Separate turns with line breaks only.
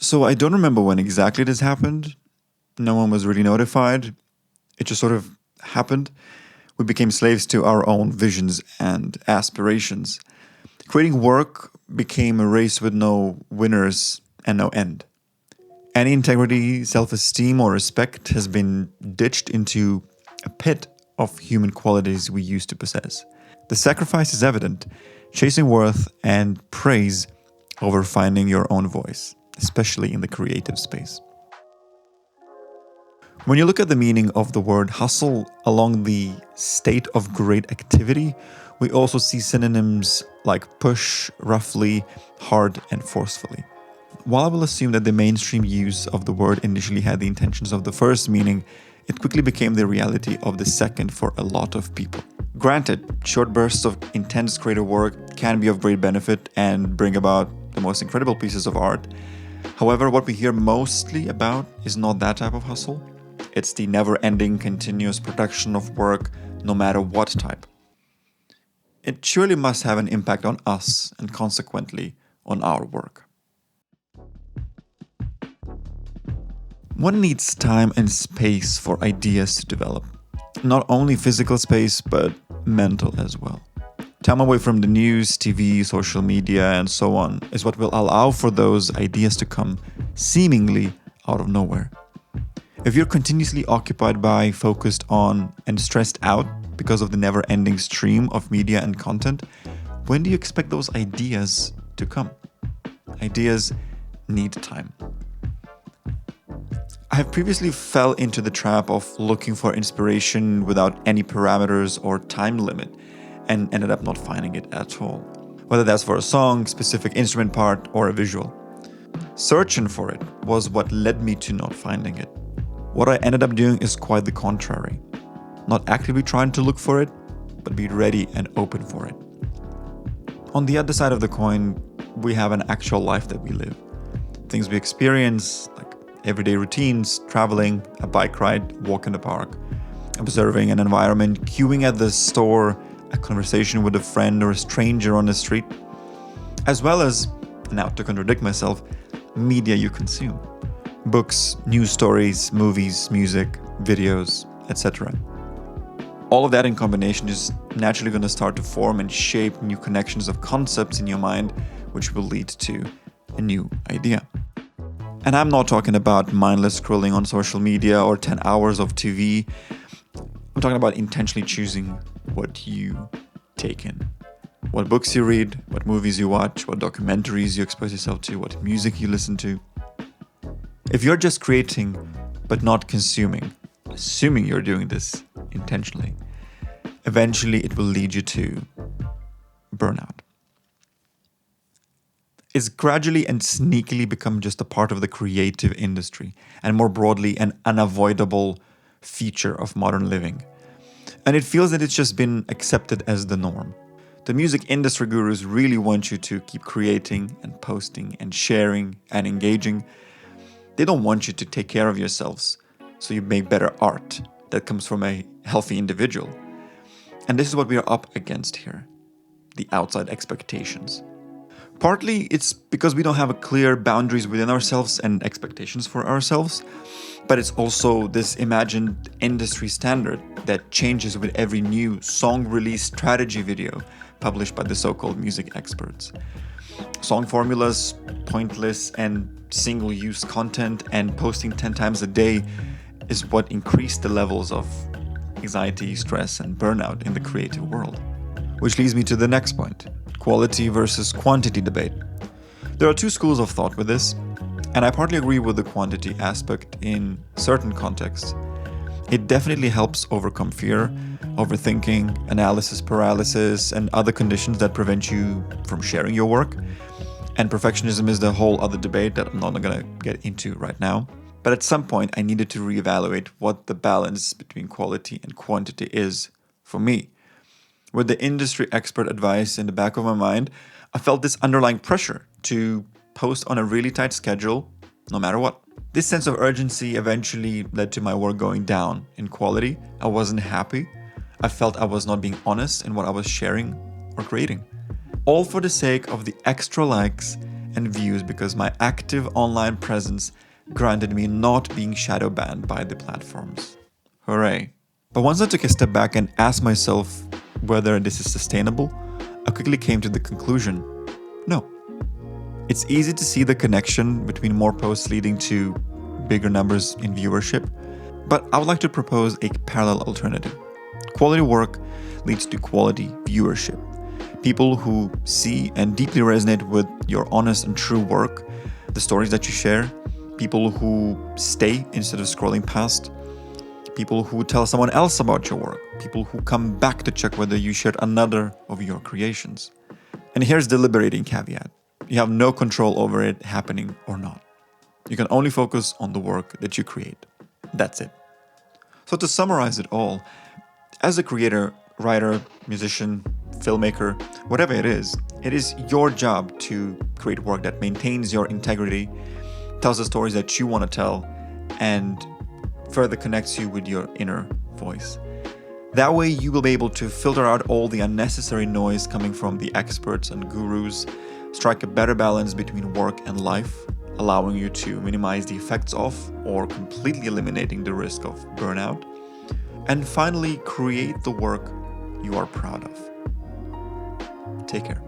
So I don't remember when exactly this happened. No one was really notified. It just sort of happened. We became slaves to our own visions and aspirations. Creating work became a race with no winners and no end. Any integrity, self esteem, or respect has been ditched into a pit of human qualities we used to possess. The sacrifice is evident, chasing worth and praise over finding your own voice, especially in the creative space. When you look at the meaning of the word hustle along the state of great activity, we also see synonyms like push, roughly, hard, and forcefully. While I will assume that the mainstream use of the word initially had the intentions of the first meaning, it quickly became the reality of the second for a lot of people. Granted, short bursts of intense creative work can be of great benefit and bring about the most incredible pieces of art. However, what we hear mostly about is not that type of hustle. It's the never-ending, continuous production of work, no matter what type. It surely must have an impact on us and consequently on our work. One needs time and space for ideas to develop. Not only physical space, but mental as well. Time away from the news, TV, social media, and so on is what will allow for those ideas to come seemingly out of nowhere. If you're continuously occupied by, focused on, and stressed out because of the never-ending stream of media and content, when do you expect those ideas to come? Ideas need time. I have previously fell into the trap of looking for inspiration without any parameters or time limit and ended up not finding it at all. Whether that's for a song, specific instrument part, or a visual. Searching for it was what led me to not finding it. What I ended up doing is quite the contrary. Not actively trying to look for it, but be ready and open for it. On the other side of the coin, we have an actual life that we live. Things we experience, like everyday routines, traveling, a bike ride, walk in the park, observing an environment, queuing at the store, a conversation with a friend or a stranger on the street, as well as, now to contradict myself, media you consume. Books, news stories, movies, music, videos, etc. All of that in combination is naturally going to start to form and shape new connections of concepts in your mind, which will lead to a new idea. And I'm not talking about mindless scrolling on social media or 10 hours of TV. I'm talking about intentionally choosing what you take in. What books you read, what movies you watch, what documentaries you expose yourself to, what music you listen to. If you're just creating but not consuming, assuming you're doing this intentionally, eventually it will lead you to burnout. It's gradually and sneakily become just a part of the creative industry, and more broadly, an unavoidable feature of modern living. And it feels that it's just been accepted as the norm. The music industry gurus really want you to keep creating and posting and sharing and engaging. They don't want you to take care of yourselves so you make better art that comes from a healthy individual. And this is what we are up against here, the outside expectations. Partly it's because we don't have clear boundaries within ourselves and expectations for ourselves, but it's also this imagined industry standard that changes with every new song release strategy video published by the so-called music experts. Song formulas, pointless and single-use content, and posting 10 times a day is what increased the levels of anxiety, stress, and burnout in the creative world. Which leads me to the next point. Quality versus quantity debate. There are two schools of thought with this, and I partly agree with the quantity aspect in certain contexts. It definitely helps overcome fear, overthinking, analysis paralysis, and other conditions that prevent you from sharing your work. And perfectionism is the whole other debate that I'm not going to get into right now. But at some point, I needed to reevaluate what the balance between quality and quantity is for me. With the industry expert advice in the back of my mind, I felt this underlying pressure to post on a really tight schedule, no matter what. This sense of urgency eventually led to my work going down in quality. I wasn't happy. I felt I was not being honest in what I was sharing or creating. All for the sake of the extra likes and views because my active online presence granted me not being shadow banned by the platforms. Hooray. But once I took a step back and asked myself whether this is sustainable, I quickly came to the conclusion, no. It's easy to see the connection between more posts leading to bigger numbers in viewership, but I would like to propose a parallel alternative. Quality work leads to quality viewership. People who see and deeply resonate with your honest and true work, the stories that you share, people who stay instead of scrolling past, people who tell someone else about your work, people who come back to check whether you shared another of your creations. And here's the liberating caveat. You have no control over it happening or not. You can only focus on the work that you create. That's it. So to summarize it all, as a creator, writer, musician, filmmaker, whatever it is your job to create work that maintains your integrity, tells the stories that you want to tell, and further connects you with your inner voice. That way you will be able to filter out all the unnecessary noise coming from the experts and gurus, strike a better balance between work and life, allowing you to minimize the effects of or completely eliminating the risk of burnout, and finally create the work you are proud of. Take care.